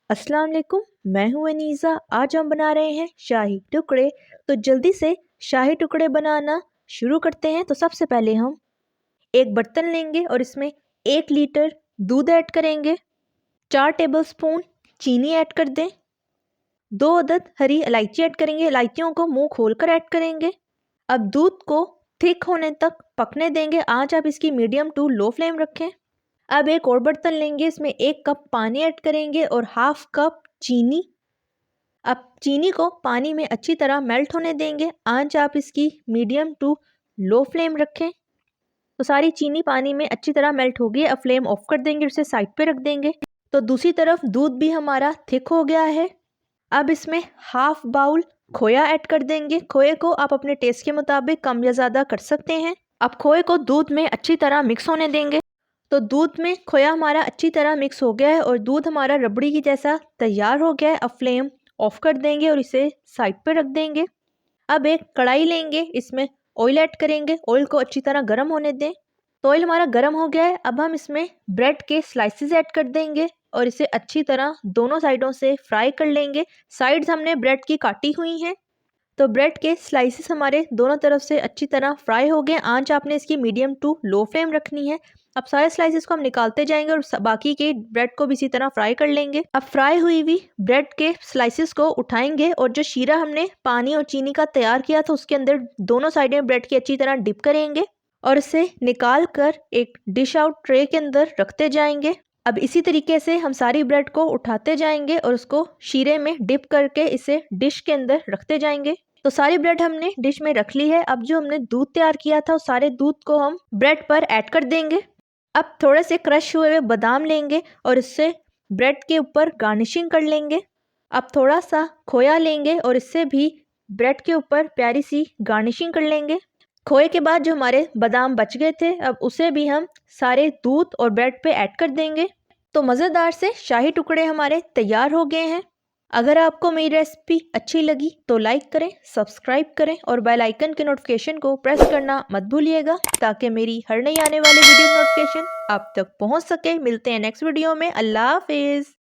अस्सलाम वालेकुम, मैं हूँ अनीज़ा। आज हम बना रहे हैं शाही टुकड़े। तो जल्दी से शाही टुकड़े बनाना शुरू करते हैं। तो सबसे पहले हम एक बर्तन लेंगे और इसमें 1 लीटर दूध ऐड करेंगे। 4 टेबलस्पून चीनी ऐड कर दें। 2 अदद हरी इलायची ऐड करेंगे। इलायचियों को मुंह खोलकर ऐड करेंगे। अब दूध को थिक होने तक पकने देंगे। आंच आप इसकी मीडियम टू लो फ्लेम रखें। अब एक और बर्तन लेंगे, इसमें 1 कप पानी ऐड करेंगे और 1/2 कप चीनी। अब चीनी को पानी में अच्छी तरह मेल्ट होने देंगे। आंच आप इसकी मीडियम टू लो फ्लेम रखें। तो सारी चीनी पानी में अच्छी तरह मेल्ट हो गई। अब फ्लेम ऑफ कर देंगे, उसे साइड पे रख देंगे। तो दूसरी तरफ दूध भी हमारा थिक हो गया है। अब इसमें 1/2 बाउल खोया ऐड कर देंगे। खोए को आप अपने टेस्ट के मुताबिक कम या ज़्यादा कर सकते हैं। अब खोए को दूध में अच्छी तरह मिक्स होने देंगे। तो दूध में खोया हमारा अच्छी तरह मिक्स हो गया है और दूध हमारा रबड़ी की जैसा तैयार हो गया है। अब फ्लेम ऑफ कर देंगे और इसे साइड पे रख देंगे। अब एक कढ़ाई लेंगे, इसमें ऑयल ऐड करेंगे। ऑयल को अच्छी तरह गर्म होने दें। तो ऑयल हमारा गर्म हो गया है। अब हम इसमें ब्रेड के स्लाइसेस ऐड कर देंगे और इसे अच्छी तरह दोनों साइडों से फ्राई कर लेंगे। साइड्स हमने ब्रेड की काटी हुई हैं। तो ब्रेड के स्लाइसेस हमारे दोनों तरफ से अच्छी तरह फ्राई हो गए। आंच आपने इसकी मीडियम टू लो फ्लेम रखनी है। अब सारे स्लाइसेस को हम निकालते जाएंगे और बाकी के ब्रेड को भी इसी तरह फ्राई कर लेंगे। अब फ्राई हुई हुई ब्रेड के स्लाइसेस को उठाएंगे और जो शीरा हमने पानी और चीनी का तैयार किया था उसके अंदर दोनों साइडें ब्रेड की अच्छी तरह डिप करेंगे और इसे निकाल कर एक डिश आउट ट्रे के अंदर रखते जाएंगे। अब इसी तरीके से हम सारी ब्रेड को उठाते जाएंगे और उसको शीरे में डिप करके इसे डिश के अंदर रखते जाएंगे। तो सारी ब्रेड हमने डिश में रख ली है। अब जो हमने दूध तैयार किया था उस सारे दूध को हम ब्रेड पर ऐड कर देंगे। अब थोड़े से क्रश हुए हुए बादाम लेंगे और इससे ब्रेड के ऊपर गार्निशिंग कर लेंगे। अब थोड़ा सा खोया लेंगे और इससे भी ब्रेड के ऊपर प्यारी सी गार्निशिंग कर लेंगे। खोए के बाद जो हमारे बादाम बच गए थे अब उसे भी हम सारे दूध और ब्रेड पे ऐड कर देंगे। तो मज़ेदार से शाही टुकड़े हमारे तैयार हो गए हैं। अगर आपको मेरी रेसिपी अच्छी लगी तो लाइक करें, सब्सक्राइब करें और बेल आइकन के नोटिफिकेशन को प्रेस करना मत भूलिएगा ताकि मेरी हर नई आने वाली वीडियो नोटिफिकेशन आप तक पहुंच सके। मिलते हैं नेक्स्ट वीडियो में। अल्लाह हाफिज़।